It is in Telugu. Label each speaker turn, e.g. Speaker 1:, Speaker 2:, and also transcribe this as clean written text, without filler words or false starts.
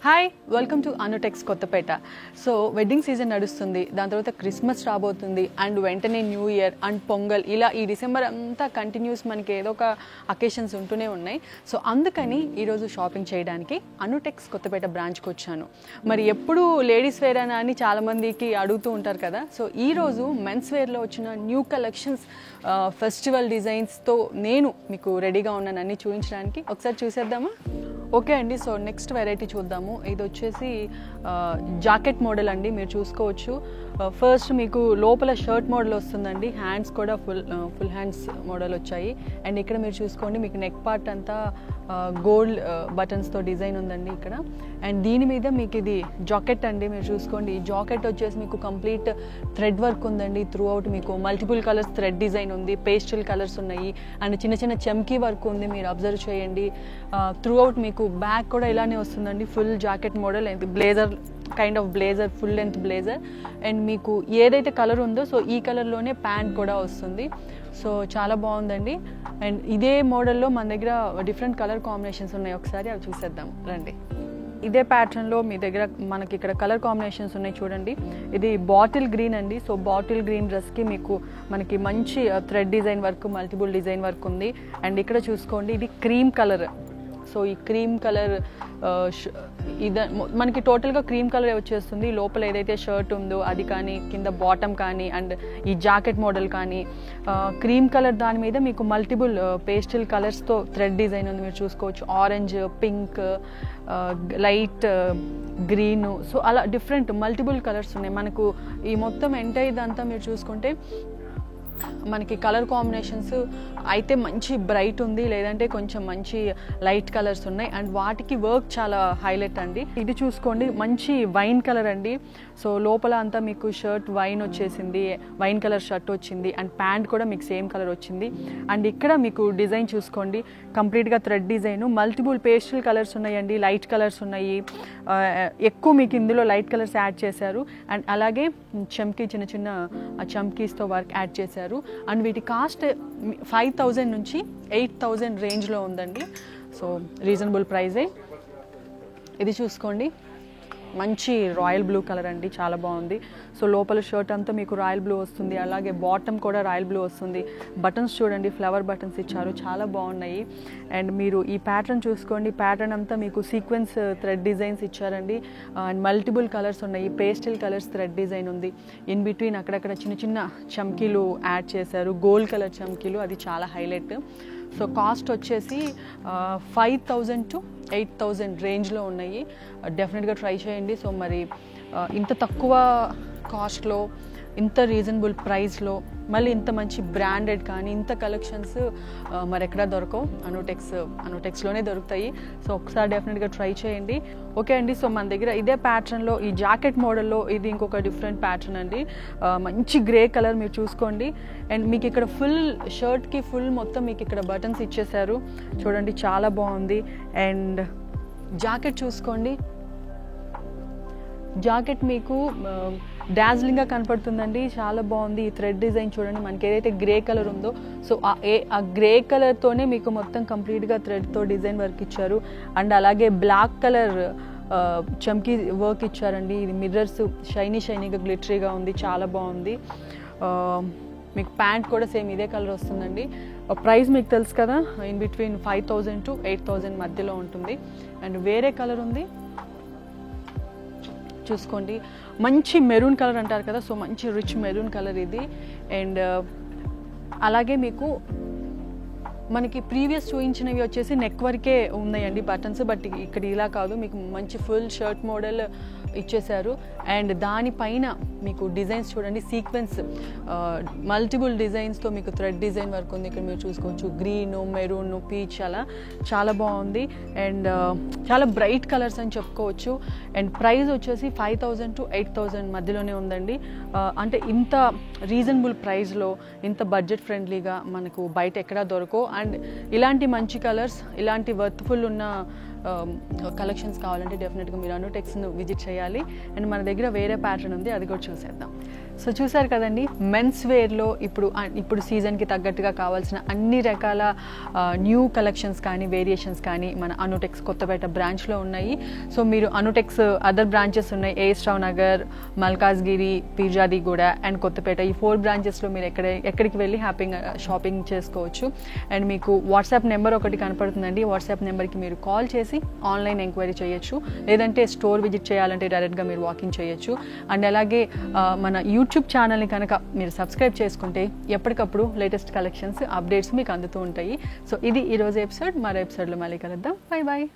Speaker 1: Hi welcome to Anutex Kothapeta. So wedding season నడుస్తుంది, దాని తర్వాత క్రిస్మస్ రాబోతుంది అండ్ వెంటనే న్యూ ఇయర్ అండ్ పొంగల్, ఇలా ఈ డిసెంబర్ అంతా కంటిన్యూస్ మనకి ఏదో ఒక అకేషన్స్ ఉంటూనే ఉన్నాయి. సో అందుకని ఈరోజు షాపింగ్ చేయడానికి అనుటెక్స్ కొత్తపేట బ్రాంచ్కి వచ్చాను. మరి ఎప్పుడు లేడీస్ వేర్ అని చాలామందికి అడుగుతూ ఉంటారు కదా. సో ఈరోజు మెన్స్ వేర్లో వచ్చిన న్యూ కలెక్షన్స్, ఫెస్టివల్ డిజైన్స్తో నేను మీకు రెడీగా ఉన్నాను అన్ని చూపించడానికి. ఒకసారి చూసేద్దామా? ఓకే అండి. సో నెక్స్ట్ వెరైటీ చూద్దాము. ఇది వచ్చేసి జాకెట్ మోడల్ అండి, మీరు చూసుకోవచ్చు. ఫస్ట్ మీకు లోపల షర్ట్ మోడల్ వస్తుందండి, హ్యాండ్స్ కూడా ఫుల్ హ్యాండ్స్ మోడల్ వచ్చాయి. అండ్ ఇక్కడ మీరు చూసుకోండి, మీకు నెక్ పార్ట్ అంతా గోల్డ్ బటన్స్తో డిజైన్ ఉందండి ఇక్కడ. అండ్ దీని మీద మీకు ఇది జాకెట్ అండి, మీరు చూసుకోండి. ఈ జాకెట్ వచ్చేసి మీకు కంప్లీట్ థ్రెడ్ వర్క్ ఉందండి. త్రూ అవుట్ మీకు మల్టిపుల్ కలర్స్ థ్రెడ్ డిజైన్ ఉంది, పేస్టల్ కలర్స్ ఉన్నాయి అండ్ చిన్న చిన్న చమ్కీ వర్క్ ఉంది, మీరు అబ్జర్వ్ చేయండి. త్రూ అవుట్ మీకు బ్యాక్ కూడా ఇలానే వస్తుందండి, full jacket model. And blazer kind of blazer, full length blazer. And మీకు ఏదైతే కలర్ ఉందో సో ఈ కలర్లోనే ప్యాంట్ కూడా వస్తుంది. సో చాలా బాగుందండి. అండ్ ఇదే మోడల్లో మన దగ్గర డిఫరెంట్ కలర్ కాంబినేషన్స్ ఉన్నాయి, ఒకసారి అవి చూసేద్దాం రండి. ఇదే ప్యాటర్న్లో మీ దగ్గర మనకి ఇక్కడ కలర్ కాంబినేషన్స్ ఉన్నాయి చూడండి. ఇది బాటిల్ గ్రీన్ అండి. సో బాటిల్ గ్రీన్ డ్రెస్కి మీకు మనకి మంచి thread design work, multiple design work ఉంది. అండ్ ఇక్కడ చూసుకోండి, ఇది క్రీమ్ కలర్. సో ఈ క్రీమ్ కలర్ ఇది మనకి టోటల్గా క్రీమ్ కలర్ వచ్చేస్తుంది. లోపల ఏదైతే షర్ట్ ఉందో అది కానీ, కింద బాటమ్ కానీ, అండ్ ఈ జాకెట్ మోడల్ కానీ క్రీమ్ కలర్, దాని మీద మీకు మల్టిపుల్ పేస్టల్ కలర్స్తో థ్రెడ్ డిజైన్ ఉంది, మీరు చూసుకోవచ్చు. Orange, pink, light green, so అలా డిఫరెంట్ మల్టిపుల్ కలర్స్ ఉన్నాయి మనకు. ఈ మొత్తం ఎంటైర్ ఇదంతా మీరు చూసుకుంటే మనకి కలర్ కాంబినేషన్స్ అయితే మంచి బ్రైట్ ఉంది, లేదంటే కొంచెం మంచి లైట్ కలర్స్ ఉన్నాయి. అండ్ వాటికి వర్క్ చాలా హైలైట్ అండి. ఇది చూసుకోండి, మంచి వైన్ కలర్ అండి. సో లోపల అంతా మీకు షర్ట్ వైన్ వచ్చేసింది, వైన్ కలర్ షర్ట్ వచ్చింది. అండ్ ప్యాంట్ కూడా మీకు సేమ్ కలర్ వచ్చింది. అండ్ ఇక్కడ మీకు డిజైన్ చూసుకోండి, కంప్లీట్గా thread design, multiple pastel colours ఉన్నాయండి, లైట్ కలర్స్ ఉన్నాయి. ఎక్కువ మీకు ఇందులో లైట్ కలర్స్ యాడ్ చేశారు. అండ్ అలాగే చమ్కీ, చిన్న చిన్న చమ్కీస్తో వర్క్ యాడ్ చేశారు. అండ్ వీటి కాస్ట్ 5,000 నుంచి 8,000 రేంజ్లో ఉందండి. సో రీజనబుల్ ప్రైజే. ఇది చూసుకోండి, మంచి రాయల్ బ్లూ కలర్ అండి, చాలా బాగుంది. సో లోపల షర్ట్ అంతా మీకు రాయల్ బ్లూ వస్తుంది, అలాగే బాటమ్ కూడా రాయల్ బ్లూ వస్తుంది. బటన్స్ చూడండి, ఫ్లవర్ బటన్స్ ఇచ్చారు, చాలా బాగున్నాయి. అండ్ మీరు ఈ ప్యాటర్న్ చూసుకోండి, ప్యాటర్న్ అంతా మీకు సీక్వెన్స్ థ్రెడ్ డిజైన్స్ ఇచ్చారండి. అండ్ మల్టిపుల్ కలర్స్ ఉన్నాయి, పేస్టల్ కలర్స్ థ్రెడ్ డిజైన్ ఉంది. ఇన్ బిట్వీన్ అక్కడక్కడ చిన్న చిన్న చమ్కీలు యాడ్ చేశారు, గోల్డ్ కలర్ చమ్కీలు, అది చాలా హైలైట్. సో కాస్ట్ వచ్చేసి 5,000 to 8,000 రేంజ్లో ఉన్నాయి. డెఫినెట్గా ట్రై చేయండి. సో మరి ఇంత తక్కువ కాస్ట్లో, ఇంత రీజనబుల్ ప్రైస్లో, మళ్ళీ ఇంత మంచి బ్రాండెడ్ కానీ ఇంత కలెక్షన్స్ మరి ఎక్కడ దొరకవు, అనుటెక్స్లోనే దొరుకుతాయి. సో ఒకసారి డెఫినెట్గా ట్రై చేయండి. ఓకే అండి. సో మన దగ్గర ఇదే ప్యాటర్న్లో, ఈ జాకెట్ మోడల్లో ఇది ఇంకొక డిఫరెంట్ ప్యాటర్న్ అండి, మంచి గ్రే కలర్, మీరు చూసుకోండి. అండ్ మీకు ఇక్కడ ఫుల్ షర్ట్కి ఫుల్ మొత్తం మీకు ఇక్కడ బటన్స్ ఇచ్చేసారు చూడండి, చాలా బాగుంది. అండ్ జాకెట్ చూసుకోండి, జాకెట్ మీకు డాజ్లింగ్గా కనపడుతుందండి, చాలా బాగుంది. ఈ థ్రెడ్ డిజైన్ చూడండి, మనకి ఏదైతే గ్రే కలర్ ఉందో సో ఆ గ్రే కలర్తోనే మీకు మొత్తం కంప్లీట్గా థ్రెడ్తో డిజైన్ వర్క్ ఇచ్చారు. అండ్ అలాగే బ్లాక్ కలర్ చమ్కీ వర్క్ ఇచ్చారండి. ఇది మిర్రర్స్ షైనీగా గ్లిటరీగా ఉంది, చాలా బాగుంది. మీకు ప్యాంట్ కూడా సేమ్ ఇదే కలర్ వస్తుందండి. ప్రైస్ మీకు తెలుసు కదా, ఇన్ బిట్వీన్ 5,000 to 8,000 మధ్యలో ఉంటుంది. అండ్ వేరే కలర్ ఉంది చూసుకోండి, మంచి మెరూన్ కలర్ అంటారు కదా, సో మంచి రిచ్ మెరూన్ కలర్ ఇది. అండ్ అలాగే మీకు మనకి ప్రీవియస్ చూపించినవి వచ్చేసి నెక్ వరకే ఉన్నాయండి బటన్స్, బట్ ఇక్కడ ఇలా కాదు, మీకు మంచి ఫుల్ షర్ట్ మోడల్ ఇచ్చేసారు. అండ్ దానిపైన మీకు డిజైన్స్ చూడండి, సీక్వెన్స్ మల్టిపుల్ డిజైన్స్తో మీకు థ్రెడ్ డిజైన్ వర్క్ ఉంది. ఇక్కడ మీరు చూసుకోవచ్చు, గ్రీను, మెరూన్, పీచ్, అలా చాలా బాగుంది. అండ్ చాలా బ్రైట్ కలర్స్ అని చెప్పుకోవచ్చు. అండ్ ప్రైస్ వచ్చేసి 5,000 to 8,000 మధ్యలోనే ఉందండి. అంటే ఇంత రీజనబుల్ ప్రైస్లో, ఇంత బడ్జెట్ ఫ్రెండ్లీగా మనకు బయట ఎక్కడా దొరకవు. అండ్ ఇలాంటి మంచి కలర్స్, ఇలాంటి వర్త్ఫుల్ ఉన్న కలెక్షన్స్ కావాలంటే డెఫినెట్గా మీరు అనుటెక్స్ను విజిట్ చేయాలి. అండ్ మన దగ్గర వేరే ప్యాటర్న్ ఉంది, అది కూడా చూసేద్దాం. సో చూసారు కదండి, మెన్స్ వేర్లో ఇప్పుడు సీజన్కి తగ్గట్టుగా కావాల్సిన అన్ని రకాల న్యూ కలెక్షన్స్ కానీ వేరియేషన్స్ కానీ మన అనుటెక్స్ కొత్తపేట బ్రాంచ్లో ఉన్నాయి. సో మీరు అనుటెక్స్ అదర్ బ్రాంచెస్ ఉన్నాయి, ఏఎస్ రావు నగర్, మల్కాజ్గిరి, పీర్జాదిగూడ అండ్ కొత్తపేట. ఈ 4 బ్రాంచెస్లో మీరు ఎక్కడికి వెళ్ళి హ్యాపీగా షాపింగ్ చేసుకోవచ్చు. అండ్ మీకు వాట్సాప్ నెంబర్ ఒకటి కనపడుతుందండి, వాట్సాప్ నెంబర్కి మీరు కాల్ చేసి ఆన్లైన్ ఎంక్వైరీ చేయొచ్చు, లేదంటే స్టోర్ విజిట్ చేయాలంటే డైరెక్ట్గా మీరు వాకింగ్ చేయొచ్చు. అండ్ అలాగే మన యూట్యూబ్ ఛానల్ని కనుక మీరు సబ్స్క్రైబ్ చేసుకుంటే ఎప్పటికప్పుడు లేటెస్ట్ కలెక్షన్స్ అప్డేట్స్ మీకు అందుతూ ఉంటాయి. సో ఇది ఈరోజు ఎపిసోడ్. మరో ఎపిసోడ్లో మళ్ళీ కలుద్దాం. Bye bye.